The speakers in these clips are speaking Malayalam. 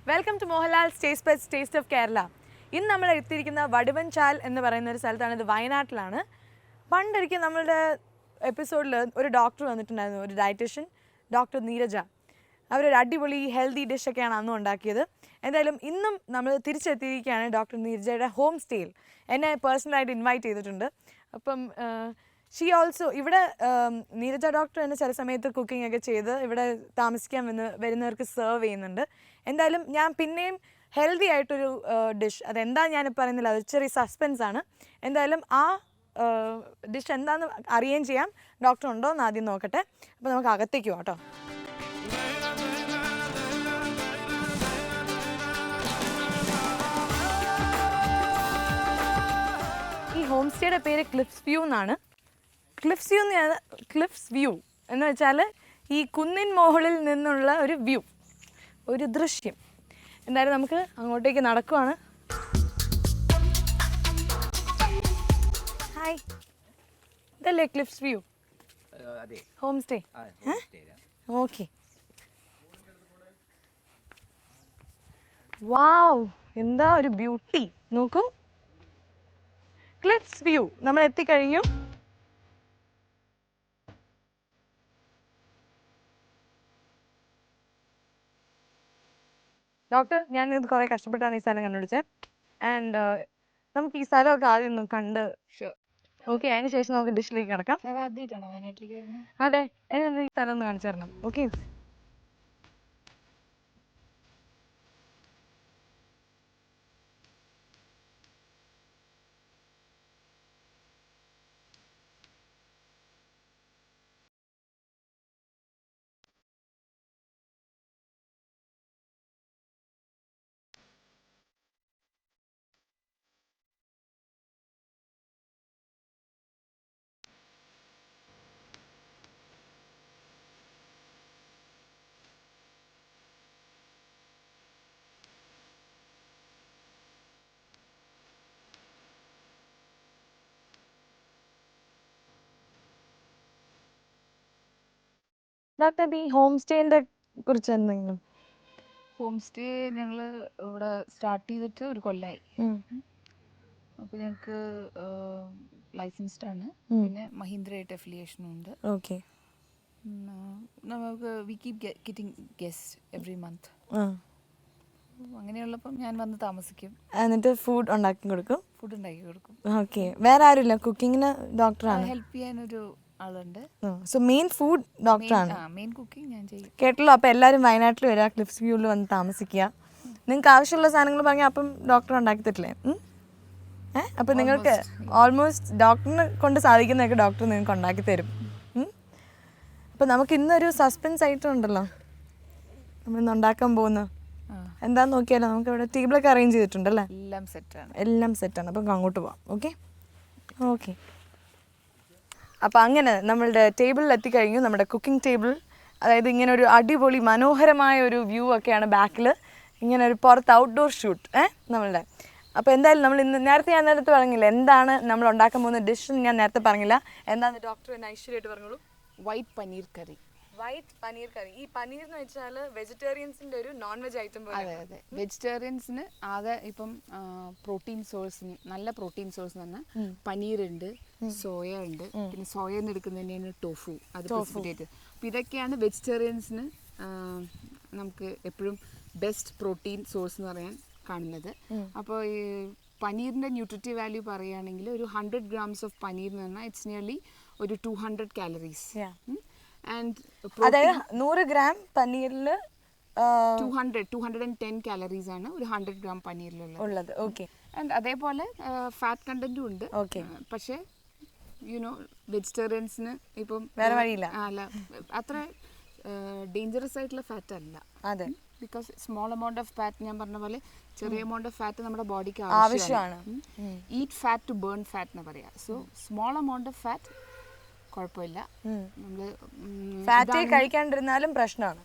Welcome to Mohanlal's taste buds taste of Kerala. ഇന്ന് നമ്മൾ എത്തിയിരിക്കുന്ന വടുവൻചാൽ എന്ന് പറയുന്ന ഒരു സ്ഥലത്താണ്. ഇത് വയനാട്ടിലാണ്. പണ്ടൊരിക്കൽ നമ്മളുടെ എപ്പിസോഡിൽ ഒരു ഡോക്ടർ വന്നിട്ടുണ്ടായിരുന്നു, ഒരു ഡയറ്റീഷ്യൻ, ഡോക്ടർ നീരജ. അവരൊരു അടിപൊളി ഹെൽത്തി ഡിഷൊക്കെയാണ് അന്നും ഉണ്ടാക്കിയത്. എന്തായാലും ഇന്നും നമ്മൾ തിരിച്ചെത്തിയിരിക്കുകയാണ് ഡോക്ടർ നീരജയുടെ ഹോം സ്റ്റേയിൽ. എന്നെ പേഴ്സണലായിട്ട് ഇൻവൈറ്റ് ചെയ്തിട്ടുണ്ട്. അപ്പം ഷീ ഓൾസോ ഇവിടെ നീരജ ഡോക്ടർ തന്നെ ചില സമയത്ത് കുക്കിംഗ് ഒക്കെ ചെയ്ത് ഇവിടെ താമസിക്കാൻ വരുന്നവർക്ക് സെർവ് ചെയ്യുന്നുണ്ട്. എന്തായാലും ഞാൻ പിന്നെയും ഹെൽത്തി ആയിട്ടൊരു ഡിഷ്, അതെന്താ ഞാനിപ്പോൾ പറയുന്നില്ല, അത് ചെറിയ സസ്പെൻസ് ആണ്. എന്തായാലും ആ ഡിഷ് എന്താണെന്ന് അറിയുകയും ചെയ്യാം. ഡോക്ടർ ഉണ്ടോ എന്ന് ആദ്യം നോക്കട്ടെ. അപ്പോൾ നമുക്ക് അകത്തേക്ക് പോകാം കേട്ടോ. ഈ ഹോം സ്റ്റേയുടെ പേര് ക്ലിഫ്സ് വ്യൂ എന്നാണ്. ക്ലിഫ്സ് വ്യൂ എന്ന് വെച്ചാൽ ഈ കുന്നിൻ മുകളിൽ നിന്നുള്ള ഒരു വ്യൂ, ഒരു ദൃശ്യം. എന്തായാലും നമുക്ക് അങ്ങോട്ടേക്ക് നടക്കുവാണ്. ഹായ്, ഇതല്ലേ Cliffs View Home Stay? Okay. Wow, എന്താ ഒരു ബ്യൂട്ടി നോക്കൂ. ക്ലിഫ്സ് വ്യൂ നമ്മൾ എത്തിക്കഴിഞ്ഞു. ഡോക്ടർ, ഞാൻ ഇത് കുറേ കഷ്ടപ്പെട്ടാണ് ഈ സ്ഥലം കണ്ടുപിടിച്ചത്. ആൻഡ് നമുക്ക് ഈ സ്ഥലമൊക്കെ ആദ്യം ഒന്ന് കണ്ട് ഓക്കെ, അതിന് ശേഷം നമുക്ക് ഡിഷിലേക്ക് കിടക്കാം. അതെ, എന്നെ ഈ സ്ഥലം ഒന്ന് കാണിച്ചു തരണം. ഓക്കെ. ഡോക്ടർ, ഈ ഹോം സ്റ്റേന്റെ കുറിച്ച് എന്തെങ്കിലും? ഹോം സ്റ്റേ ഞങ്ങൾ ഇവിടെ സ്റ്റാർട്ട് ചെയ്തിട്ട് ഒരു കൊല്ലമായി. അപ്പോൾ ഞങ്ങൾക്ക് ലൈസൻസ്ഡ് ആണ്, പിന്നെ മഹീന്ദ്രയായിട്ട് അഫിലിയേഷനും ഉണ്ട്. ഓക്കെ. നമുക്ക് we keep getting guest every month. അങ്ങനെയുള്ളപ്പം ഞാൻ വന്ന് താമസിക്കും, എന്നിട്ട് ഫുഡ് ഉണ്ടാക്കി കൊടുക്കും. ഫുഡ് ഉണ്ടാക്കി കൊടുക്കും. ഓക്കെ. വേറെ ആരുമില്ല കുക്കിങ്ങിന്? ഡോക്ടറാണ് ഹെൽപ്പ് ചെയ്യാനൊരു ആളുണ്ട്. സോ മെയിൻ ഫുഡ് ഡോക്ടറാണ്. മെയിൻ കുക്കിംഗ് ഞാൻ ചെയ്യും. കേട്ടല്ലോ. അപ്പോൾ എല്ലാവരും വയനാട്ടിൽ വരിക, ക്ലിഫ്സ് വ്യൂവിൽ വന്ന് താമസിക്കുക. നിങ്ങൾക്ക് ആവശ്യമുള്ള സാധനങ്ങൾ പറഞ്ഞാൽ അപ്പം ഡോക്ടർ ഉണ്ടാക്കി തരില്ലേ? അപ്പം നിങ്ങൾക്ക് ഓൾമോസ്റ്റ് ഡോക്ടറിനെ കൊണ്ട് സാധിക്കുന്നതൊക്കെ ഡോക്ടർ നിങ്ങൾക്ക് ഉണ്ടാക്കി തരും. അപ്പം നമുക്ക് ഇന്നൊരു സസ്പെൻസ് ഐറ്റം ഉണ്ടല്ലോ നമ്മളിന്ന് ഉണ്ടാക്കാൻ പോകുന്ന. എന്താന്ന് നോക്കിയാലോ? നമുക്ക് ഇവിടെ ടേബിളൊക്കെ അറേഞ്ച് ചെയ്തിട്ടുണ്ടല്ലേ? എല്ലാം സെറ്റാണ്. അപ്പം അങ്ങോട്ട് പോവാം. Okay okay. അപ്പോൾ അങ്ങനെ നമ്മളുടെ ടേബിളിൽ എത്തിക്കഴിഞ്ഞു. നമ്മുടെ കുക്കിംഗ് ടേബിൾ, അതായത് ഇങ്ങനെ ഒരു അടിപൊളി മനോഹരമായ ഒരു വ്യൂ ഒക്കെയാണ് ബാക്കിൽ. ഇങ്ങനെ ഒരു പുറത്ത് ഔട്ട്ഡോർ ഷൂട്ട് നമ്മളുടെ. അപ്പോൾ എന്തായാലും നമ്മൾ ഇന്ന് ഞാൻ നേരത്തെ പറഞ്ഞില്ല എന്താണ് നമ്മൾ ഉണ്ടാക്കാൻ പോകുന്ന ഡിഷ്. ഞാൻ നേരത്തെ പറഞ്ഞില്ല എന്താണെന്ന്. ഡോക്ടർ എന്നെ ഐശ്വര്യമായിട്ട് പറഞ്ഞോളൂ. വൈറ്റ് പനീർ കറി. വൈറ്റ് പനീർ കറി. ഈ പനീർ എന്ന് വെച്ചാൽ വെജിറ്റേറിയൻസിന്റെ ഒരു നോൺ വെജ് ഐറ്റം പോലെ. അതെ അതെ, വെജിറ്റേറിയൻസിന് ആകെ ഇപ്പം പ്രോട്ടീൻ സോഴ്സിന് നല്ല പ്രോട്ടീൻ സോഴ്സ് എന്ന് പറഞ്ഞാൽ പനീറുണ്ട്, സോയ ഉണ്ട്, പിന്നെ സോയ എന്ന് എടുക്കുന്നത് തന്നെയാണ് ടോഫു, അത് പൊസിറ്റേറ്റ്. അപ്പോൾ ഇതൊക്കെയാണ് വെജിറ്റേറിയൻസിന് നമുക്ക് എപ്പോഴും ബെസ്റ്റ് പ്രോട്ടീൻ സോഴ്സ് എന്ന് പറയാൻ കാണുന്നത്. അപ്പോൾ ഈ പനീറിൻ്റെ ന്യൂട്രിറ്റീവ് വാല്യൂ പറയുകയാണെങ്കിൽ ഒരു 100 grams ഓഫ് പനീർ എന്ന് പറഞ്ഞാൽ ഇറ്റ്സ് നിയർലി ഒരു 200 calories. അതായത് 100 ഗ്രാം പനീറിൽ 210 calories ആണ് ഒരു 100 gram പനീറിലുള്ളത്. ഓക്കെ. ആൻഡ് അതേപോലെ ഫാറ്റ് കണ്ടന്റും ഉണ്ട്. ഓക്കെ. പക്ഷേ യുനോ വെജിറ്റേറിയൻസിന് ഇപ്പം വേറെ വഴിയില്ല. അല്ല, അത്ര ഡേഞ്ചറസ് ആയിട്ടുള്ള ഫാറ്റ് അല്ല. അതെ, because small amount of fat, ഞാൻ പറഞ്ഞ പോലെ ചെറിയ എമൗണ്ട് ഓഫ് ഫാറ്റ് നമ്മുടെ ബോഡിക്ക് ആവശ്യമാണ്. Eat fat to burn fat എന്ന് പറയാം. So small amount of fat കുഴപ്പമില്ല. നമ്മള് ഫാറ്റ് കഴിക്കാണ്ടിരുന്നാലും പ്രശ്നമാണ്.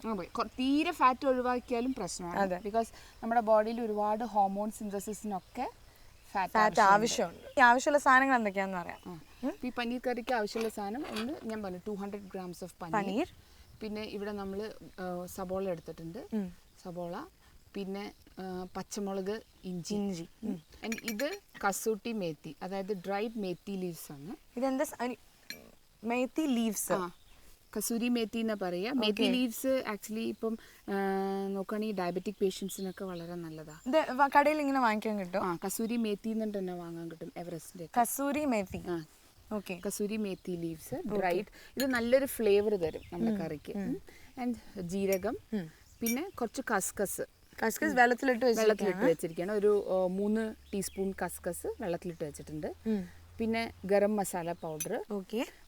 തീരെ ഫാറ്റ് ഒഴിവാക്കിയാലും പ്രശ്നമാണ്. ബിക്കോസ് നമ്മുടെ ബോഡിയിൽ ഒരുപാട് ഹോർമോൺ സിന്തസിസിനൊക്കെ ഫാറ്റ് ആവശ്യമുണ്ട്. ആവശ്യമുള്ള സാധനങ്ങൾ എന്തൊക്കെയാണെന്ന് പറയാം. ഈ പനീർ കറിക്ക് ആവശ്യമുള്ള സാധനം ഒന്ന് ഞാൻ പറഞ്ഞു, 200 grams ഓഫ് പനീർ. പിന്നെ ഇവിടെ നമ്മൾ സബോള എടുത്തിട്ടുണ്ട്. സബോള, പിന്നെ പച്ചമുളക്, ഇഞ്ചി. And ഇത് കസൂട്ടി മേത്തി, അതായത് ഡ്രൈഡ് മേത്തി ലീവ്സ് ആണ്. ഇതെന്താ മേത്തി ലീവ്സ്? കസൂരി മേത്തി എന്നാ പറയുക. മേത്തി ലീവ്സ് ആക്ച്വലി ഇപ്പം നോക്കുകയാണെങ്കിൽ ഡയബറ്റിക് പേഷ്യൻസിനൊക്കെ വളരെ നല്ലതാണ്. ഇത് കടയിൽ ഇങ്ങനെ വാങ്ങിക്കാൻ കിട്ടും? കസൂരി മേത്തി എന്നിട്ട് തന്നെ വാങ്ങാൻ കിട്ടും എവറസ്റ്റിന്റെ. Kasuri methi. Okay. Kasuri methi leaves dried. ഇത് നല്ലൊരു ഫ്ലേവർ തരും നമ്മുടെ കറിക്ക്. ആൻഡ് ജീരകം, പിന്നെ കുറച്ച് കസ്കസ്. കസ്കസ് വെള്ളത്തിലിട്ട് വെച്ചിരിക്കുകയാണ്. ഒരു 3 ടീസ്പൂൺ കസ്കസ് വെള്ളത്തിലിട്ട് വെച്ചിട്ടുണ്ട്. പിന്നെ ഗരം മസാല പൗഡർ,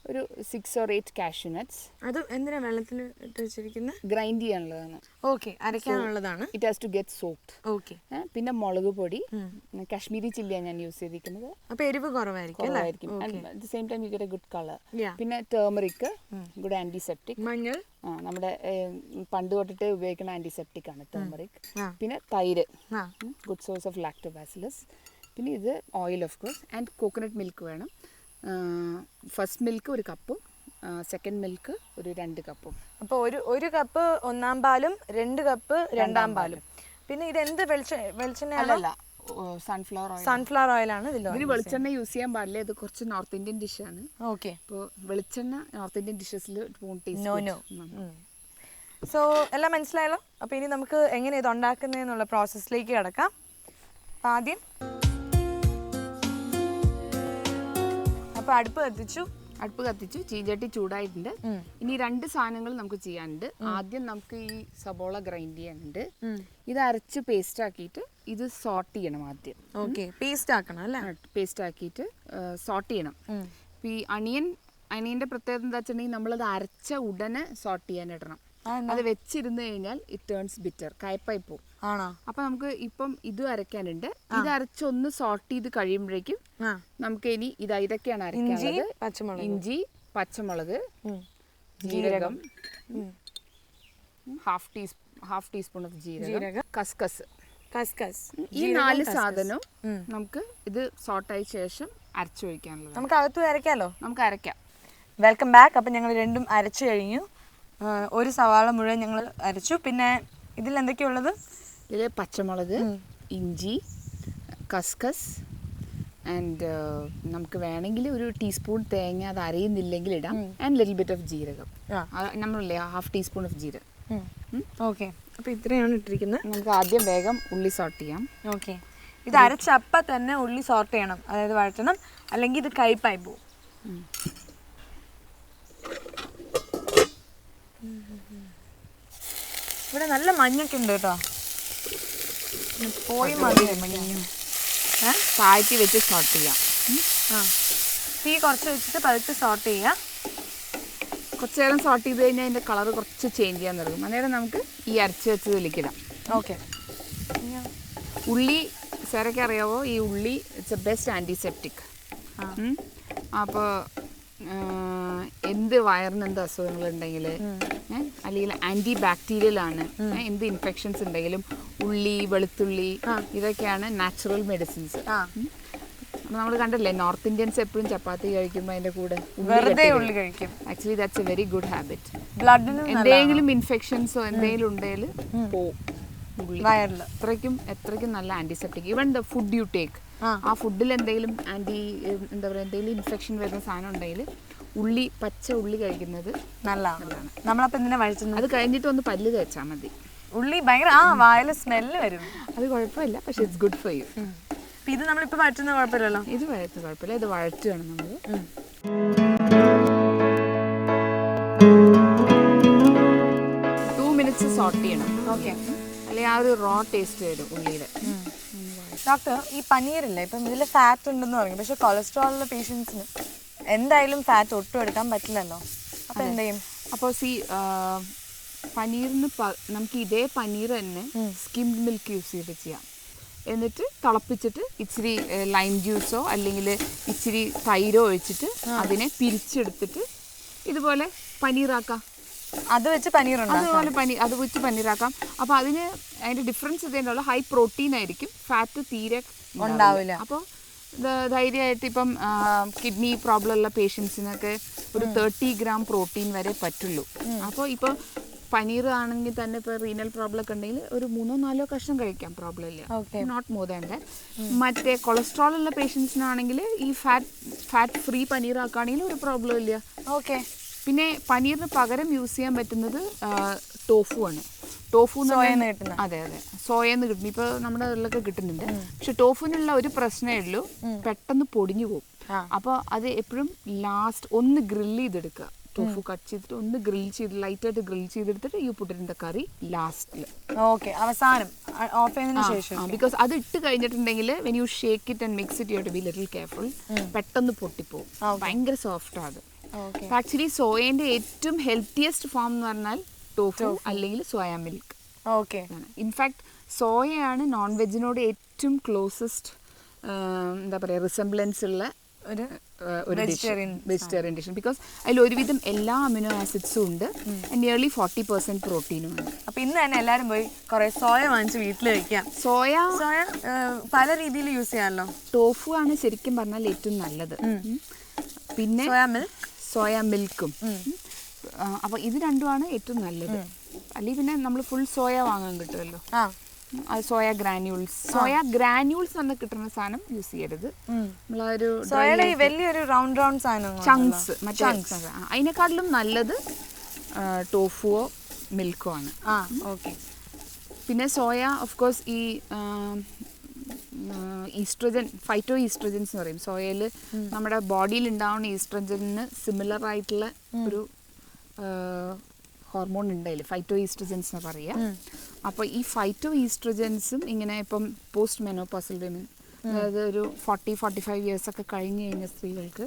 ഒരു 6 or 8 കാഷ്യൂ നട്ട്സ്. അത് എന്തിനാ വെള്ളത്തിൽ ഇട്ട് വെച്ചിരിക്കുന്നത്? ഗ്രൈൻഡ് ചെയ്യാനുള്ളതാണ്. ഓക്കെ, അരയ്ക്കാനുള്ളതാണ്. It has to get soaked. Okay. പിന്നെ മുളക് പൊടി, കാശ്മീരി ചില്ലിയാണ് ഞാൻ യൂസ് ചെയ്തിരിക്കുന്നത്. അപ്പോൾ എരിവ് കുറവായിരിക്കും. At the same time you get A good colour. പിന്നെ ടേമറിക്, ഗുഡ് ആന്റിസെപ്റ്റിക്. മഞ്ഞൾ, നമ്മുടെ പണ്ട് തൊട്ടിട്ട് ഉപയോഗിക്കുന്ന ആന്റിസെപ്റ്റിക് ആണ് ടേമറിക്. പിന്നെ തൈര്, ഗുഡ് സോഴ്സ് ഓഫ് ലാക്ടോബാസിലസ്. പിന്നെ ഇത് oil of course. And coconut milk വേണം. ഫസ്റ്റ് മിൽക്ക് 1 കപ്പും സെക്കൻഡ് മിൽക്ക് ഒരു 2 കപ്പും. അപ്പോൾ ഒരു കപ്പ് 1-ാം പാലും 2 കപ്പ് 2-ാം പാലും. പിന്നെ ഇത് എന്ത് വെളിച്ചെണ്ണ? അല്ല, സൺഫ്ലവർ ഓയിലാണ് ഇതിൽ. ഇതിന് വെളിച്ചെണ്ണ യൂസ് ചെയ്യാൻ പാടില്ല. ഇത് കുറച്ച് നോർത്ത് ഇന്ത്യൻ ഡിഷാണ്. ഓക്കെ. അപ്പോൾ വെളിച്ചെണ്ണ നോർത്ത് ഇന്ത്യൻ ഡിഷസിൽ നോ. സോ എല്ലാം മനസ്സിലായല്ലോ. അപ്പോൾ ഇനി നമുക്ക് എങ്ങനെ ഇത് ഉണ്ടാക്കുന്നതെന്നുള്ള പ്രോസസ്സിലേക്ക് കിടക്കാം. അപ്പോൾ ആദ്യം അടുപ്പ് കത്തിച്ചു, ചീഞ്ചട്ടി ചൂടായിട്ടുണ്ട്. ഇനി 2 സാധനങ്ങൾ നമുക്ക് ചെയ്യാനുണ്ട്. ആദ്യം നമുക്ക് ഈ സബോള ഗ്രൈൻഡ് ചെയ്യാനുണ്ട്. ഇത് അരച്ച് പേസ്റ്റ് ആക്കിയിട്ട് ഇത് സോട്ട് ചെയ്യണം ആദ്യം. ഓക്കെ, പേസ്റ്റ് ആക്കണം അല്ലേ? പേസ്റ്റ് ആക്കിയിട്ട് സോട്ട് ചെയ്യണം. ഈ അണിയന്റെ പ്രത്യേകത എന്താ വെച്ചിട്ടുണ്ടെങ്കിൽ നമ്മളത് അരച്ച ഉടനെ സോട്ട് ചെയ്യാൻ ഇടണം. അത് വെച്ചിരുന്നു കഴിഞ്ഞാൽ ഇറ്റ് ടേൺസ് ബിറ്റർ, കയ്പായി പോകും. ആണോ? അപ്പൊ നമുക്ക് ഇപ്പം ഇതും അരയ്ക്കാനുണ്ട്. ഇത് അരച്ചൊന്ന് സോർട്ട് ചെയ്ത് കഴിയുമ്പോഴേക്കും നമുക്ക് ഇനി ഇതൊക്കെയാണ് അരയ്ക്കാനുള്ളത്. ഇഞ്ചി, പച്ചമുളക്, ജീരകം, ഹാഫ് ടീസ്പൂൺ ഓഫ് ജീരകം, കസ്കസ്. ഈ 4 സാധനവും നമുക്ക് ഇത് സോർട്ടായ ശേഷം അരച്ചൊഴിക്കാനുള്ളത്. നമുക്ക് അകത്ത് അരയ്ക്കാലോ? നമുക്ക് അരയ്ക്കാം. Welcome back. അപ്പം ഞങ്ങൾ രണ്ടും അരച്ചു കഴിഞ്ഞു. 1 സവാള മുഴുവൻ ഞങ്ങൾ അരച്ചു. പിന്നെ ഇതിൽ എന്തൊക്കെയുള്ളത്? ഇതിൽ പച്ചമുളക്, ഇഞ്ചി, കസ്കസ്, ആൻഡ് നമുക്ക് വേണമെങ്കിൽ ഒരു ടീസ്പൂൺ തേങ്ങ അത് അരയുന്നില്ലെങ്കിൽ ഇടാം. ആൻഡ് ലിറ്റിൽ ബിറ്റ് ഓഫ് ജീരകം. നമ്മളില്ലേ ഹാഫ് ടീസ്പൂൺ ഓഫ് ജീരകം. ഓക്കെ. അപ്പോൾ ഇത്രയാണ് ഇട്ടിരിക്കുന്നത്. നമുക്ക് ആദ്യം വേഗം ഉള്ളി സോട്ട് ചെയ്യാം. ഓക്കെ. ഇത് അരച്ചപ്പം തന്നെ ഉള്ളി സോട്ട് ചെയ്യണം, അതായത് വഴറ്റണം, അല്ലെങ്കിൽ ഇത് കയ്പായി പോകും. ഇവിടെ നല്ല മഞ്ഞൊക്കെ ഉണ്ട് കേട്ടോ. പോയി മതി. താഴ്ത്തി വെച്ച് സോട്ട് ചെയ്യാം. തീ കുറച്ച് വെച്ചിട്ട് പതുക്കെ സോട്ട് ചെയ്യാം. കുറച്ച് നേരം സോട്ട് ചെയ്ത് കഴിഞ്ഞാൽ അതിൻ്റെ കളർ കുറച്ച് ചേഞ്ച് ചെയ്യാൻ തുടങ്ങും. അന്നേരം നമുക്ക് ഈ അരച്ച് വെച്ചതിലേക്കിടാം. ഓക്കെ. ഉള്ളി സാരൊക്കെ അറിയാവോ? ഈ ഉള്ളി ഇറ്റ്സ് എ ബെസ്റ്റ് ആൻറ്റിസെപ്റ്റിക്. അപ്പോൾ എന്ത് വയറിന് എന്ത് അസുഖങ്ങളുണ്ടെങ്കിൽ അല്ലെങ്കിൽ ആൻറ്റി ബാക്ടീരിയൽ ആണ്, എന്ത് ഇൻഫെക്ഷൻസ് ഉണ്ടെങ്കിലും ഉള്ളി, വെളുത്തുള്ളി ഇതൊക്കെയാണ് നാച്ചുറൽ മെഡിസിൻസ്. അപ്പോൾ നമ്മൾ കണ്ടല്ലേ, നോർത്ത് ഇന്ത്യൻസ് എപ്പോഴും ചപ്പാത്തി കഴിക്കുമ്പോൾ അതിൻ്റെ കൂടെ വെറുതെ ഉള്ളി കഴിക്കും. Actually that's a very good habit. ബ്ലഡിന് എന്തെങ്കിലും ഇൻഫെക്ഷൻസോ എന്തെങ്കിലും ഉണ്ടെങ്കിൽ പോവും വയറിൽ. എത്രയ്ക്കും നല്ല antiseptic. Even the food you take, ആ ഫുഡിൽ എന്തെങ്കിലും എന്താ പറയുക, എന്തെങ്കിലും ഇൻഫെക്ഷൻ വരുന്ന സാധനം ഉണ്ടെങ്കിൽ പച്ച ഉള്ളി കഴിക്കുന്നത് നല്ലതാണ്. നമ്മളപ്പോൾ എന്തിനാ വഴിച്ചത്? അത് കഴിഞ്ഞിട്ട് ഒന്ന് പല്ല് തേച്ചാൽ മതി. ഉള്ളി ഭയങ്കര വായിൽ സ്മെല്ല് വരും. അത് കുഴപ്പമില്ല, പക്ഷെ ഇറ്റ്സ് ഗുഡ് ഫോർ യു. ഇത് നമ്മളിപ്പോൾ വഴറ്റുന്ന കുഴപ്പമില്ലല്ലോ? ഇത് വഴറ്റുന്ന കുഴപ്പമില്ല. ഇത് വഴറ്റുകയാണ് നമ്മൾ. 2 minutes സോട്ട് ചെയ്യണം. ഓക്കെ. അല്ലെങ്കിൽ ആ ഒരു റോ ടേസ്റ്റ് വരും ഉള്ളിയുടെ. ഡോക്ടർ, ഈ പനീറില്ലേ, ഇപ്പം ഇതിൽ ഫാറ്റ് ഉണ്ടെന്ന് പറയും, പക്ഷെ കൊളസ്ട്രോളുള്ള പേഷ്യൻസിന് എന്തായാലും ഫാറ്റ് ഒട്ടും എടുക്കാൻ പറ്റില്ലല്ലോ. അപ്പോൾ എന്ത് ചെയ്യും? അപ്പോൾ പനീറിന് നമുക്ക് ഇതേ പനീർ തന്നെ സ്കിംഡ് മിൽക്ക് യൂസ് ചെയ്തിട്ട് ചെയ്യാം. എന്നിട്ട് തിളപ്പിച്ചിട്ട് ഇച്ചിരി ലൈം ജ്യൂസോ അല്ലെങ്കിൽ ഇച്ചിരി തൈരോ ഒഴിച്ചിട്ട് അതിനെ പിരിച്ചെടുത്തിട്ട് ഇതുപോലെ പനീറാക്കാം. അത് വെച്ച് പനീറാക്കാം. അപ്പോൾ അതിൻ്റെ ഡിഫറൻസ് ഇതേണ്ടുള്ള ഹൈ പ്രോട്ടീൻ ആയിരിക്കും, ഫാറ്റ് തീരെ ഉണ്ടാവില്ല. അപ്പോൾ ധൈര്യമായിട്ട് ഇപ്പം കിഡ്നി പ്രോബ്ലം ഉള്ള പേഷ്യൻസിനൊക്കെ ഒരു 30 gram പ്രോട്ടീൻ വരെ പറ്റുള്ളൂ. അപ്പോൾ ഇപ്പോൾ പനീർ ആണെങ്കിൽ തന്നെ ഇപ്പോൾ റീനൽ പ്രോബ്ലം ഒക്കെ ഉണ്ടെങ്കിൽ ഒരു 3-4 കഷ്ണം കഴിക്കാം, പ്രോബ്ലം ഇല്ല, നോട്ട് മോർ ദാൻ ദാറ്റ്. മറ്റേ കൊളസ്ട്രോൾ ഉള്ള പേഷ്യൻസിനാണെങ്കിൽ ഈ ഫാറ്റ് ഫ്രീ പനീർ ആക്കുകയാണെങ്കിൽ ഒരു പ്രോബ്ലം ഇല്ല. ഓക്കെ. പിന്നെ പനീറിന് പകരം യൂസ് ചെയ്യാൻ പറ്റുന്നത് ടോഫു ആണ്. ടോഫു അതെ അതെ, സോയെന്ന് കിട്ടുന്നു, ഇപ്പോൾ നമ്മുടെ ഇതിലൊക്കെ കിട്ടുന്നുണ്ട്. പക്ഷെ ടോഫുവിനുള്ള ഒരു പ്രശ്നമേ ഉള്ളൂ, പെട്ടെന്ന് പൊടിഞ്ഞു പോകും. അപ്പോൾ അത് എപ്പോഴും ലാസ്റ്റ് ഒന്ന് ഗ്രില്ല് ചെയ്തെടുക്കുക. ടോഫു കട്ട് ചെയ്തിട്ട് ഒന്ന് ഗ്രിൽ ചെയ്ത് ലൈറ്റായിട്ട് ഗ്രിൽ ചെയ്തെടുത്തിട്ട് യു പുട്ട് ഇൻ ദ കറി ലാസ്റ്റിൽ. ഓക്കെ, അവസാനം ഓഫ് ചെയ്തതിന് ശേഷം. ബിക്കോസ് അത് ഇട്ട് കഴിഞ്ഞിട്ടുണ്ടെങ്കിൽ when you shake it and mix it you to be little careful. പെട്ടെന്ന് പൊട്ടിപ്പോവും, ഭയങ്കര സോഫ്റ്റ് ആണ്. ആക്ച്വലി സോയേന്റെ ഏറ്റവും ഹെൽത്തിയസ്റ്റ് ഫോം എന്ന് പറഞ്ഞാൽ ടോഫു അല്ലെങ്കിൽ സോയ മിൽക്ക്. ഓക്കെ. ഇൻഫാക്ട് സോയയാണ് നോൺ വെജിനോട് ഏറ്റവും ക്ലോസസ്റ്റ് എന്താ പറയുക റിസംബ്ലൻസ് ഉള്ള ഒരു വെജിറ്റേറിയൻ ഡിഷ്. ബിക്കോസ് അതിൽ ഒരുവിധം എല്ലാ അമിനോ ആസിഡ്സും ഉണ്ട്, നിയർലി 40% പ്രോട്ടീനും ഉണ്ട്. അപ്പൊ ഇന്ന് തന്നെ എല്ലാവരും പോയി കുറെ സോയ വാങ്ങിച്ച് വീട്ടിൽ വെക്കാം. സോയ പല രീതിയിൽ യൂസ് ചെയ്യാമല്ലോ. ടോഫു ആണ് ശരിക്കും പറഞ്ഞാൽ ഏറ്റവും നല്ലത്. പിന്നെ സോയ മിൽക്കും. അപ്പോൾ ഇത് രണ്ടുമാണ് ഏറ്റവും നല്ലത്. അല്ലെങ്കിൽ പിന്നെ നമ്മൾ ഫുൾ സോയ വാങ്ങാൻ കിട്ടുമല്ലോ, അത് സോയ ഗ്രാന്യൂൾസ് എന്ന് കിട്ടുന്ന സാധനം യൂസ് ചെയ്യരുത്. നമ്മളൊരു വലിയൊരു റൗണ്ട് സാധനം ചങ്ക്സ്, മറ്റേ അതിനെക്കാട്ടിലും നല്ലത് ടോഫുവോ മിൽക്കോ ആണ്. ഓക്കെ. പിന്നെ സോയ ഓഫ് കോഴ്സ് ഈ ഈസ്ട്രജൻ, ഫൈറ്റോ ഈസ്ട്രജൻസ് എന്ന് പറയും. സോയയിൽ നമ്മുടെ ബോഡിയിൽ ഉണ്ടാവുന്ന ഈസ്ട്രജന് സിമിലർ ആയിട്ടുള്ള ഒരു ഹോർമോൺ ഉണ്ടായില്ലേ, ഫൈറ്റോ ഈസ്ട്രജൻസ് എന്ന് പറയുക. അപ്പോൾ ഈ ഫൈറ്റോ ഈസ്ട്രജൻസും ഇങ്ങനെ ഇപ്പം പോസ്റ്റ് മെനോപോസൽ വിമൻ, അതായത് ഒരു 40-45 ഇയേഴ്സ് ഒക്കെ കഴിഞ്ഞ് കഴിഞ്ഞ സ്ത്രീകൾക്ക്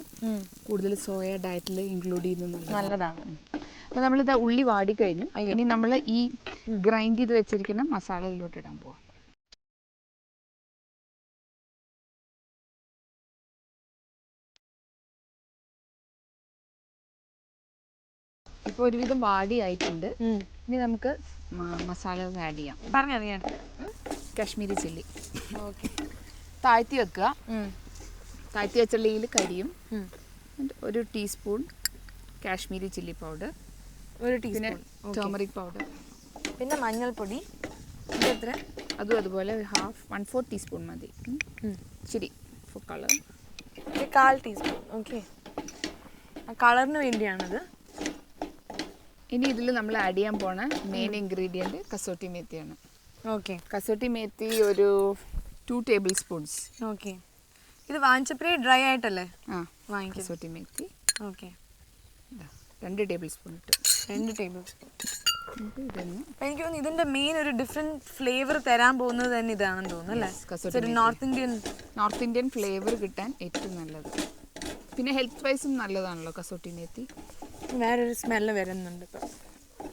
കൂടുതൽ സോയ ഡയറ്റിൽ ഇൻക്ലൂഡ് ചെയ്യുന്നത് നല്ലതാണ്. അപ്പോൾ നമ്മളിത് ഉള്ളി വാടി കഴിഞ്ഞു. ഇനി നമ്മൾ ഈ ഗ്രൈൻഡ് ചെയ്ത് വെച്ചിരിക്കുന്ന മസാലയിലോട്ട് ഇടാൻ പോവാം. ഇപ്പോൾ ഒരുവിധം വാടി ആയിട്ടുണ്ട്. ഇനി നമുക്ക് മസാല ആഡ് ചെയ്യാം. പറഞ്ഞറിയാം. കാശ്മീരി ചില്ലി താഴ്ത്തി വെക്കുക. താഴ്ത്തി വെച്ചുള്ളിയിൽ കരിയും. ഒരു ടീസ്പൂൺ കാശ്മീരി ചില്ലി പൗഡർ, ഒരു ടീസ്പൂൺ ടർമറിക് പൗഡർ, പിന്നെ മഞ്ഞൾപ്പൊടി എത്ര, അതും അതുപോലെ 1/4 ടീസ്പൂൺ മതി. Chilli for colour 1/4 teaspoon. Okay, കളറിന് വേണ്ടിയാണത്. ഇനി ഇതിൽ നമ്മൾ ആഡ് ചെയ്യാൻ പോണ മെയിൻ ഇൻഗ്രീഡിയൻറ്റ് കസൂട്ടി മേത്തിയാണ്. ഓക്കെ. കസൂട്ടി മേത്തി ഒരു 2 ടേബിൾ സ്പൂൺസ്. ഓക്കെ. ഇത് വാങ്ങിച്ചപ്പോഴേ ഡ്രൈ ആയിട്ടല്ലേ വാങ്ങിക്കും കസൂട്ടി മേത്തി. ഓക്കെ. 2 ടേബിൾ സ്പൂൺ ഇട്ടു. 2 ടേബിൾ സ്പൂൺ. എനിക്ക് തോന്നുന്നു ഇതിന്റെ മെയിൻ ഒരു ഡിഫറെന്റ് ഫ്ലേവർ തരാൻ പോകുന്നത് തന്നെ ഇതാണെന്ന് തോന്നുന്നു അല്ലേ? നോർത്ത് ഇന്ത്യൻ ഫ്ലേവർ കിട്ടാൻ ഏറ്റവും നല്ലത്. പിന്നെ ഹെൽത്ത് വൈസും നല്ലതാണല്ലോ കസൂട്ടി മേത്തി. വേറൊരു സ്മെല്ല് വരുന്നുണ്ട് ഇപ്പം.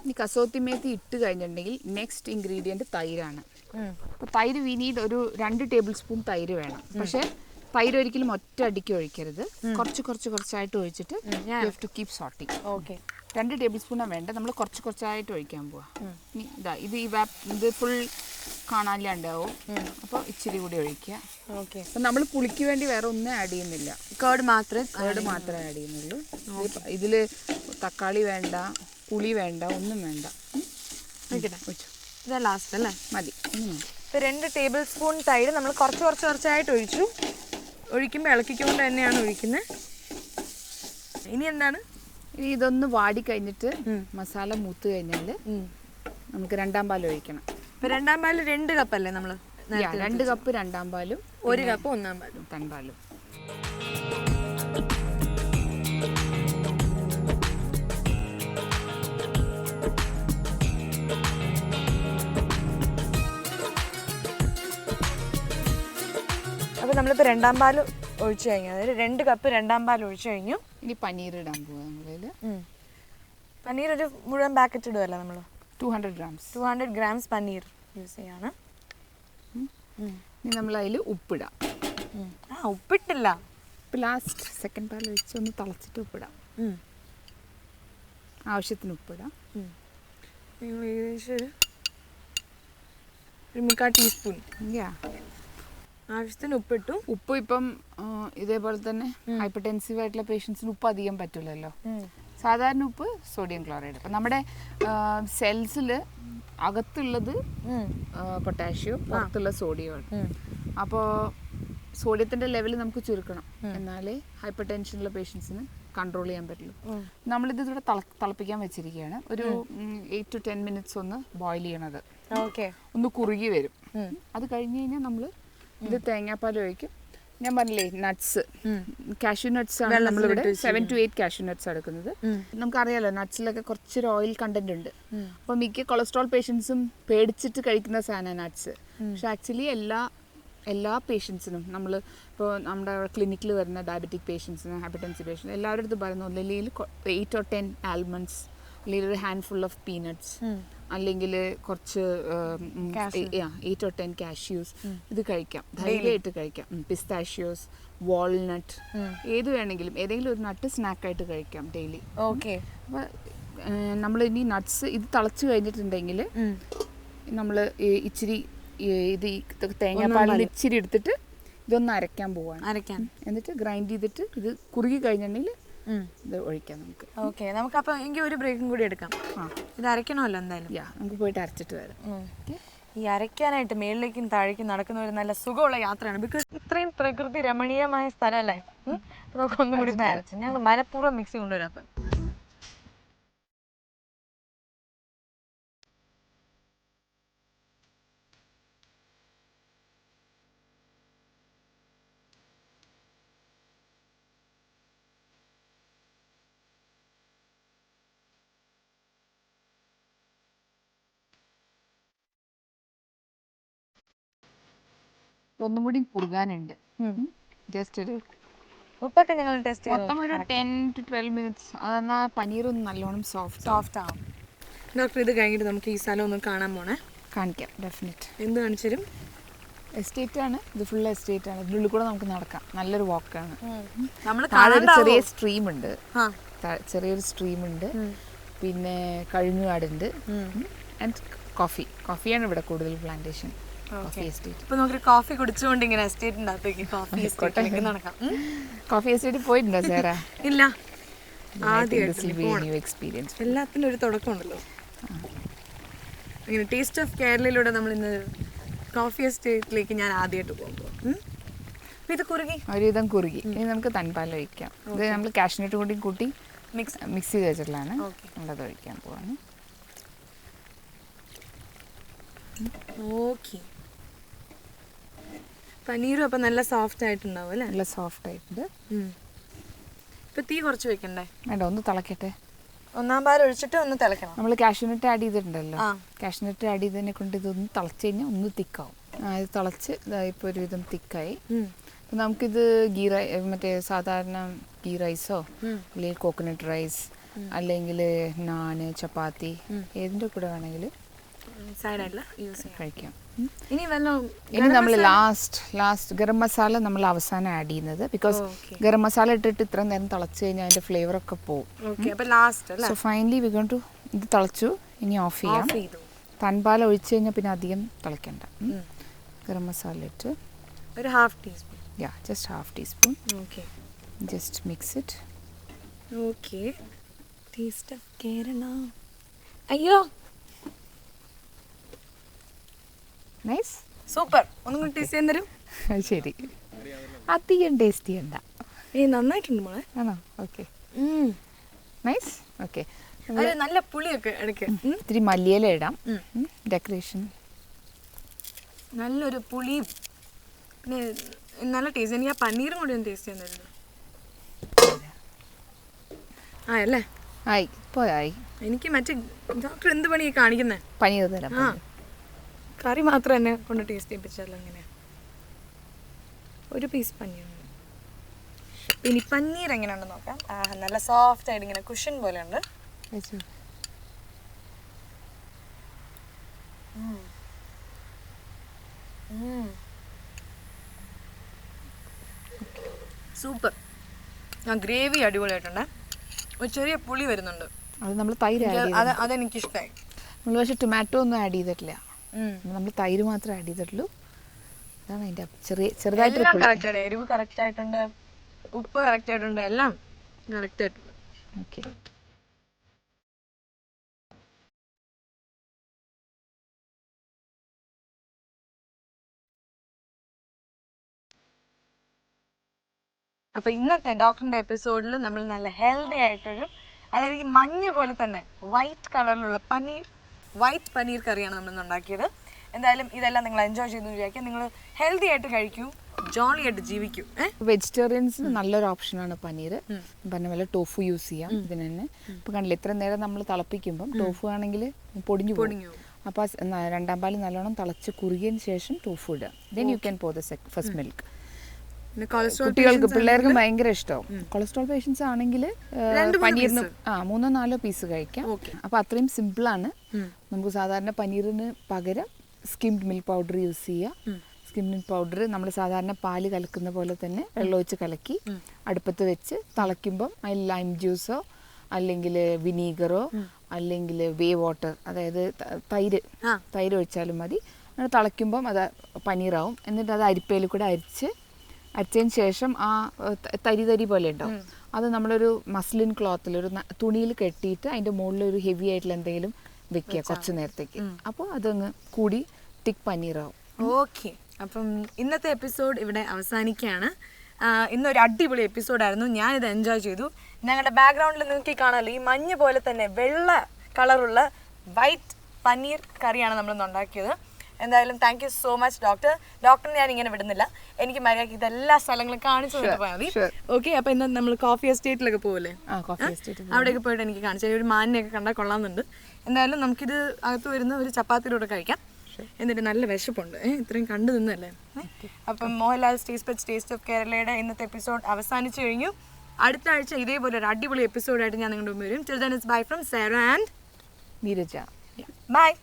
ഇനി കസൂത്തി മേത്തി ഇട്ട് കഴിഞ്ഞിട്ടുണ്ടെങ്കിൽ നെക്സ്റ്റ് ഇൻഗ്രീഡിയൻറ്റ് തൈരാണ്. അപ്പോൾ തൈര് വി നീഡ് ഒരു 2 ടേബിൾ സ്പൂൺ തൈര് വേണം. പക്ഷേ തൈര് ഒരിക്കലും ഒറ്റ അടിക്ക് ഒഴിക്കരുത്, കുറച്ചായിട്ട് ഒഴിച്ചിട്ട് you have to keep sauteing. Okay. 2 table സ്പൂണാണ് വേണ്ടത്, നമ്മൾ കുറച്ചായിട്ട് ഒഴിക്കാൻ പോവാം. ഇത് ഫുൾ കാണാനില്ലാണ്ടാവും, അപ്പോൾ ഇച്ചിരി കൂടി ഒഴിക്കുക. ഓക്കെ. അപ്പം നമ്മൾ പുളിക്ക് വേണ്ടി വേറെ ഒന്നും ആഡ് ചെയ്യുന്നില്ല, കേർഡ് മാത്രമേ ആഡ് ചെയ്യുന്നുള്ളൂ. ഇതിൽ തക്കാളി വേണ്ട, പുളി വേണ്ട, ഒന്നും വേണ്ട. ഇതാ ലാസ്റ്റ് അല്ലേ? മതി. ഇപ്പോൾ 2 ടേബിൾ സ്പൂൺ തൈര് നമ്മൾ കുറച്ചായിട്ട് ഒഴിച്ചു. ഒഴിക്കുമ്പോൾ ഇളക്കിക്കൊണ്ട് തന്നെയാണ് ഒഴിക്കുന്നത്. ഇനി എന്താണ്? ഇനി ഇതൊന്ന് വാടി കഴിഞ്ഞിട്ട് മസാല മൂത്ത് കഴിഞ്ഞാൽ നമുക്ക് 2ാം പാൽ ഒഴിക്കണം. ഇപ്പോൾ 2ാം പാൽ 2 കപ്പല്ലേ നമ്മൾ? 2 കപ്പ് 2ാം പാലും 1 കപ്പ് 1ാം പാലും. തൻപാലും. അപ്പോൾ നമ്മളിപ്പോൾ 2ാം പാൽ ഒഴിച്ചു കഴിഞ്ഞു, അതായത് 2 കപ്പ് 2ാം പാൽ ഒഴിച്ചു കഴിഞ്ഞു. ഇനി പനീർ ഇടാൻ പോവാം. നമ്മളിൽ പനീർ ഒരു മുഴുവൻ പാക്കറ്റ് ഇടുമല്ലോ നമ്മൾ? 200 ഗ്രാംസ് പനീർ യൂസ് ചെയ്യാണ്. ഇനി നമ്മൾ അതിൽ ഉപ്പിടാം. ഉപ്പിട്ടില്ല, ലാസ്റ്റ് സെക്കൻഡ് പാൽ ഒഴിച്ച് ഒന്ന് തിളച്ചിട്ട് ഉപ്പിടാം. ആവശ്യത്തിന് ഉപ്പിടാം. ഏകദേശം ഒരു 3/4 ടീസ്പൂൺ. ആവശ്യത്തിന് ഉപ്പിട്ടു. ഉപ്പ് ഇപ്പം ഇതേപോലെ തന്നെ ഹൈപ്പർടെൻസീവ് ആയിട്ടുള്ള പേഷ്യൻസിന് ഉപ്പ് അധികം പറ്റില്ലല്ലോ. സാധാരണ ഉപ്പ് സോഡിയം ക്ലോറൈഡ്. അപ്പം നമ്മുടെ സെൽസിൽ അകത്തുള്ളത് പൊട്ടാഷ്യം, പുറത്തുള്ള സോഡിയമാണ്. അപ്പോൾ സോഡിയത്തിൻ്റെ ലെവൽ നമുക്ക് ചുരുക്കണം, എന്നാലേ ഹൈപ്പർ ടെൻഷനുള്ള പേഷ്യൻസിന് കൺട്രോൾ ചെയ്യാൻ പറ്റുള്ളൂ. നമ്മളിത് ഇവിടെ തിളപ്പിക്കാൻ വെച്ചിരിക്കുകയാണ്. ഒരു 8 to 10 minutes ഒന്ന് ബോയിൽ ചെയ്യണത്. ഒന്ന് കുറുകി വരും. അത് കഴിഞ്ഞ് കഴിഞ്ഞാൽ നമ്മൾ ഇത് തേങ്ങാപ്പാൽ ഒഴിക്കും. ഞാൻ പറഞ്ഞില്ലേ നട്ട്സ്, കാഷ്യൂ നട്ട്സ് ആണ് നമ്മളിവിടെ 7 to 8 കാഷ്യൂ നട്ട്സ് എടുക്കുന്നത്. നമുക്കറിയാലോ നട്ട്സിലൊക്കെ കുറച്ചൊരു ഓയിൽ കണ്ടന്റ് ഉണ്ട്. അപ്പോൾ മിക്ക കൊളസ്ട്രോൾ പേഷ്യൻസും പേടിച്ചിട്ട് കഴിക്കുന്ന സാധനമാണ് നട്ട്സ്. പക്ഷെ ആക്ച്വലി എല്ലാ പേഷ്യൻസിനും നമ്മൾ ഇപ്പോൾ നമ്മുടെ ക്ലിനിക്കിൽ വരുന്ന ഡയബറ്റിക് പേഷ്യൻസിന്, ഹൈപ്പർടെൻസീവ് പേഷ്യൻസ് എല്ലാവരുടെ അടുത്ത് പറയുന്നു അല്ലെങ്കിൽ 8 or 10 ആൽമണ്ട്സ്, അല്ലെങ്കിൽ ഒരു ഹാൻഡ് ഫുൾ ഓഫ് പീനട്ട്സ്, അല്ലെങ്കിൽ കുറച്ച് 8 or 10 കാഷ്യൂസ് ഇത് കഴിക്കാം, ധൈര്യമായിട്ട് കഴിക്കാം. പിസ്താഷ്യോസ്, വാൾനട്ട്, ഏത് വേണമെങ്കിലും ഏതെങ്കിലും ഒരു നട്ട് സ്നാക്കായിട്ട് കഴിക്കാം ഡെയിലി. ഓക്കെ. അപ്പോൾ നമ്മൾ ഇനി നട്ട്സ് ഇത് തിളച്ച് കഴിഞ്ഞിട്ടുണ്ടെങ്കിൽ നമ്മൾ ഇച്ചിരി ഇത് തേങ്ങാപ്പാലിൽ ഇച്ചിരി എടുത്തിട്ട് ഇതൊന്ന് അരയ്ക്കാൻ പോവാണ്. എന്നിട്ട് ഗ്രൈൻഡ് ചെയ്തിട്ട് ഇത് കുറുകി കഴിഞ്ഞിട്ടുണ്ടെങ്കിൽ ഇത് ഒഴിക്കാം നമുക്ക്. ഓക്കെ, നമുക്ക് അപ്പോൾ എങ്കിൽ ഒരു ബ്രേക്കും കൂടി എടുക്കാം. ഇത് അരയ്ക്കണമല്ലോ എന്തായാലും. നമുക്ക് പോയിട്ട് അരച്ചിട്ട് വരാം. ഈ അരയ്ക്കാനായിട്ട് മേളിലേക്കും താഴേക്കും നടക്കുന്ന ഒരു നല്ല സുഖമുള്ള യാത്രയാണ്. ബിക്കോസ് ഇത്രയും പ്രകൃതി രമണീയമായ സ്ഥലമല്ലേ. നമുക്ക് ഒന്നും കൂടി അരച്ചു ഞങ്ങൾ മനഃപൂർവ്വം മിക്സി കൊണ്ടുവരാത്ത. ഒന്നും കൂടി കുറുകാനുണ്ട്. ജസ്റ്റ് ഒരു ഉപ്പൊക്കെ ഞങ്ങൾ ടെസ്റ്റ് മൊത്തം ഒരു 10 to 12 minutes. അതെന്നാൽ പനീറൊന്ന് നല്ലോണം സോഫ്റ്റ് ആവും. ഡോക്ടർ ഇത് കഴിഞ്ഞിട്ട് നമുക്ക് ഈ സ്ഥലം ഒന്ന് കാണാൻ പോണേ. കാണിക്കാം, ഡെഫിനറ്റ്. എന്ത് കാണിച്ചു തരും? എസ്റ്റേറ്റ് ആണ് ഇത്, ഫുൾ എസ്റ്റേറ്റ് ആണ്. ഇതിനുള്ളിൽ കൂടെ നമുക്ക് നടക്കാം, നല്ലൊരു വാക്കാണ്. ചെറിയ സ്ട്രീം ഉണ്ട്, ചെറിയൊരു സ്ട്രീം ഉണ്ട്, പിന്നെ കഴുങ്ങുകാടുണ്ട്, ആൻഡ് കോഫിയാണ് ഇവിടെ കൂടുതൽ പ്ലാന്റേഷൻ. ഇപ്പൊ നമുക്ക് കോഫി കുടിച്ചുകൊണ്ട് ഇങ്ങനെ എസ്റ്റേറ്റിന്റെ അകത്തേക്ക് നടക്കാം. കോഫി എസ്റ്റേറ്റ് പോയിട്ടുണ്ടോ സാറാ? ഇല്ല, എക്സ്പീരിയൻസ്. എല്ലാത്തിനും ഒരു തുടക്കമുണ്ടല്ലോ. ഇങ്ങനെ ടേസ്റ്റ് ഓഫ് കേരളയിലൂടെ നമ്മൾ ഇന്ന് കോഫി എസ്റ്റേറ്റിലേക്ക് ഞാൻ ആദ്യമായിട്ട് പോകുമ്പോൾ ഇത് കുറുകി ഒരുവിധം കുറുകി. ഇനി നമുക്ക് തൻപാൽ ഒഴിക്കാം. ഇത് നമ്മൾ കാഷ്നട്ട് കൂടി കൂട്ടി മിക്സ് ചെയ്ത് വെച്ചിട്ടുള്ളതാണ്. നമ്മളത് ഒഴിക്കാൻ പോവാണ്. ഓക്കെ, പനീറും അപ്പം നല്ല സോഫ്റ്റ് ആയിട്ടുണ്ടാവും അല്ലേ? നല്ല സോഫ്റ്റ് ആയിട്ടുണ്ട്. ഇപ്പൊ തീ കുറച്ച് വെക്കണ്ടേ? വേണ്ട, ഒന്ന് തിളക്കട്ടെ. ഒന്നാം പാൽ ഒഴിച്ചിട്ട് ഒന്ന് തിളക്കണം. നമ്മൾ കാഷ്നട്ട് ആഡ് ചെയ്തിട്ടുണ്ടല്ലോ, കാഷ്നട്ട് ആഡ് ചെയ്തതിനെ കൊണ്ട് ഇതൊന്ന് തിളച്ച് കഴിഞ്ഞാൽ ഒന്ന് തിക്കാവും. ഇത് തിളച്ച് ഇതായിപ്പോൾ ഒരുവിധം തിക്കായി. അപ്പം നമുക്കിത് മറ്റേ സാധാരണ ഗീ റൈസോ അല്ലെങ്കിൽ കോക്കനട്ട് റൈസ് അല്ലെങ്കിൽ നാന്, ചപ്പാത്തി ഏതിൻ്റെ കൂടെ വേണമെങ്കിൽ കഴിക്കാം. ഇനി നമ്മൾ ലാസ്റ്റ് ഗരം മസാല നമ്മൾ അവസാനം ആഡ് ചെയ്യുന്നത്. ബിക്കോസ് ഗരം മസാല ഇട്ടിട്ട് ഇത്ര നേരം തിളച്ച് കഴിഞ്ഞാൽ അതിന്റെ ഫ്ലേവർ ഒക്കെ പോകും. So finally we going to ഇത് തിളച്ചു, ഇനി ഓഫ് ചെയ്യാം. തൻപാൽ ഒഴിച്ചു കഴിഞ്ഞാൽ പിന്നെ അധികം തിളക്കണ്ട. ഗരം മസാല ഇട്ട് ഒരു half teaspoon, just half teaspoon. Just mix it. Okay, taste of Kerala. അയ്യോ, നൈസ്, സൂപ്പർ. ഒന്നും കൂടി ടേസ്റ്റ് ചെയ്യാൻ തരും? ശരി, അധികം ടേസ്റ്റ് ചെയ്യണ്ട. നന്നായിട്ടുണ്ട് മോളെ. ആണോ? Okay, nice. ഓക്കെ, നല്ല പുളിയൊക്കെ ഇടയ്ക്ക് ഇത്തിരി മല്ലിയില ഇടാം, ഡെക്കറേഷൻ. നല്ലൊരു പുളിയും പിന്നെ നല്ല ടേസ്റ്റ്. എനിക്ക് ആ പനീറും കൂടി ഒന്ന് ടേസ്റ്റ് ചെയ്യാൻ തരുന്നു. ആയല്ലേ? ആയി, പോയായി. എനിക്ക് മറ്റേ ഡോക്ടർ എന്ത് പണിയാ കാണിക്കുന്നത്? പനീർ തരാം. കറി മാത്രം എന്നെ കൊണ്ട് ടേസ്റ്റ് ചെയ്യിപ്പിച്ചല്ലോ. എങ്ങനെയാ? ഒരു പീസ് പനീർ. ഇനി പനീർ എങ്ങനെയുണ്ടെന്ന് നോക്കാം. നല്ല സോഫ്റ്റ് ആയിട്ട് ഇങ്ങനെ കുഷൻ പോലെ ഉണ്ട്. സൂപ്പർ. ഗ്രേവി അടിപൊളിയായിട്ടുണ്ട്. ഒരു ചെറിയ പുളി വരുന്നുണ്ട്. അത് നമ്മൾ തൈര് അതെനിക്കിഷ്ടമായി. നമ്മൾ പക്ഷേ ടൊമാറ്റോ ഒന്നും ആഡ് ചെയ്തിട്ടില്ല, നമ്മൾ തൈര് മാത്രമേ ആഡ് ചെയ്തിട്ടുള്ളൂ. അതാണ് അതിൻ്റെ ചെറുതായിട്ട് കറക്റ്റാണ്. എരിവ് കറക്റ്റ് ആയിട്ടുണ്ട്, ഉപ്പ് കറക്റ്റ് ആയിട്ടുണ്ട്, എല്ലാം കറക്റ്റ് ആയിട്ടുണ്ട്. ഓക്കെ, അപ്പോൾ ഇന്നത്തെ ഡോക്ടറിൻ്റെ എപ്പിസോഡിൽ നമ്മൾ നല്ല ഹെൽത്തി ആയിട്ടൊരു, അതായത് ഈ മഞ്ഞ പോലെ തന്നെ വൈറ്റ് കളറിലുള്ള വൈറ്റ് പനീർ കറിയാണ് നമ്മൾ ഉണ്ടാക്കിയത്. എന്തായാലും ഇതെല്ലാം നിങ്ങൾ എൻജോയ് ചെയ്തു വിചാരിക്കുക. നിങ്ങൾ ഹെൽത്തി ആയിട്ട് കഴിക്കൂ, ജോളി ആയിട്ട് ജീവിക്കൂ. വെജിറ്റേറിയൻസിന് നല്ലൊരു ഓപ്ഷനാണ് പനീർ. പറഞ്ഞ പോലെ ടോഫു യൂസ് ചെയ്യാം ഇതിന് തന്നെ. ഇപ്പം കണ്ടില്ല, ഇത്ര നേരം നമ്മൾ തിളപ്പിക്കുമ്പം ടോഫു ആണെങ്കിൽ പൊടിഞ്ഞു പോകും. അപ്പോൾ രണ്ടാം പാല് നല്ലോണം തിളച്ച് കുറുകിയതിന് ശേഷം ടോഫു ഇടുക. ദെൻ യു ക്യാൻ പോ ദ ഫസ്റ്റ് മിൽക്ക്. കുട്ടികൾക്ക് പിള്ളേർക്ക് ഭയങ്കര ഇഷ്ടമാവും. കൊളസ്ട്രോൾ പേഷ്യൻസ് ആണെങ്കിൽ പനീറിന് 3-4 പീസ് കഴിക്കാം. അപ്പോൾ അത്രയും സിമ്പിളാണ്. നമുക്ക് സാധാരണ പനീറിന് പകരം സ്കിംഡ് മിൽക്ക് പൗഡർ യൂസ് ചെയ്യാം. സ്കിംഡ് മിൽക്ക് പൗഡർ നമ്മൾ സാധാരണ പാല് കലക്കുന്ന പോലെ തന്നെ വെള്ളം ഒഴിച്ച് കലക്കി അടുപ്പത്ത് വെച്ച് തിളയ്ക്കുമ്പം അതിൽ ലൈം ജ്യൂസോ അല്ലെങ്കിൽ വിനീഗറോ അല്ലെങ്കിൽ വേ വാട്ടർ, അതായത് തൈര് ഒഴിച്ചാലും മതി. അത് തിളയ്ക്കുമ്പം അത് പനീറാവും. എന്നിട്ട് അത് അരിപ്പയിൽ കൂടെ അരിച്ചതിന് ശേഷം ആ തരി പോലെ ഉണ്ടാവും. അത് നമ്മളൊരു മസ്ലിൻ ക്ലോത്തിൽ ഒരു തുണിയിൽ കെട്ടിയിട്ട് അതിൻ്റെ മുകളിൽ ഒരു ഹെവി ആയിട്ടുള്ള എന്തെങ്കിലും വെക്കുക കുറച്ച് നേരത്തേക്ക്. അപ്പോൾ അതങ്ങ് കൂടി തിക്ക് പനീറാവും. ഓക്കെ, അപ്പം ഇന്നത്തെ എപ്പിസോഡ് ഇവിടെ അവസാനിക്കുകയാണ്. ഇന്നൊരു അടിപൊളി എപ്പിസോഡായിരുന്നു. ഞാനിത് എൻജോയ് ചെയ്തു. ഞങ്ങളുടെ ബാക്ക്ഗ്രൗണ്ടിൽ നിങ്ങൾക്ക് കാണാമല്ലോ, ഈ മഞ്ഞ പോലെ തന്നെ വെള്ള കളറുള്ള വൈറ്റ് പനീർ കറിയാണ് നമ്മളിന്ന് ഉണ്ടാക്കിയത്. എന്തായാലും താങ്ക് യു സോ മച്ച് ഡോക്ടറിനെ ഞാൻ ഇങ്ങനെ വിടുന്നില്ല, എനിക്ക് മര്യാദയ്ക്ക് ഇതെല്ലാ സ്ഥലങ്ങളും കാണിച്ചു തന്നിട്ട് പോയാൽ മതി. ഓക്കെ, അപ്പോൾ ഇന്ന് നമ്മൾ കോഫി എസ്റ്റേറ്റിലൊക്കെ പോകല്ലേ, അവിടെയൊക്കെ പോയിട്ട് എനിക്ക് കാണിച്ചു ഒരു മാനിനെയൊക്കെ കണ്ടാൽ കൊള്ളാമെന്നുണ്ട്. എന്തായാലും നമുക്കിത് അകത്ത് വരുന്ന ഒരു ചപ്പാത്തിയിലൂടെ കഴിക്കാം. എന്നിട്ട് നല്ല വിശപ്പുണ്ട്, ഇത്രയും കണ്ടു നിന്നല്ലേ. അപ്പം മോഹൻലാൽ ടേസ്റ്റ് ഓഫ് കേരളയുടെ ഇന്നത്തെ എപ്പിസോഡ് അവസാനിച്ചു കഴിഞ്ഞു. അടുത്ത ആഴ്ച ഇതേപോലെ ഒരു അടിപൊളി എപ്പിസോഡായിട്ട് ഞാൻ നിങ്ങളുടെ മുമ്പ് വരും. Till then it's bye from Sarah and Neeraja. Bye.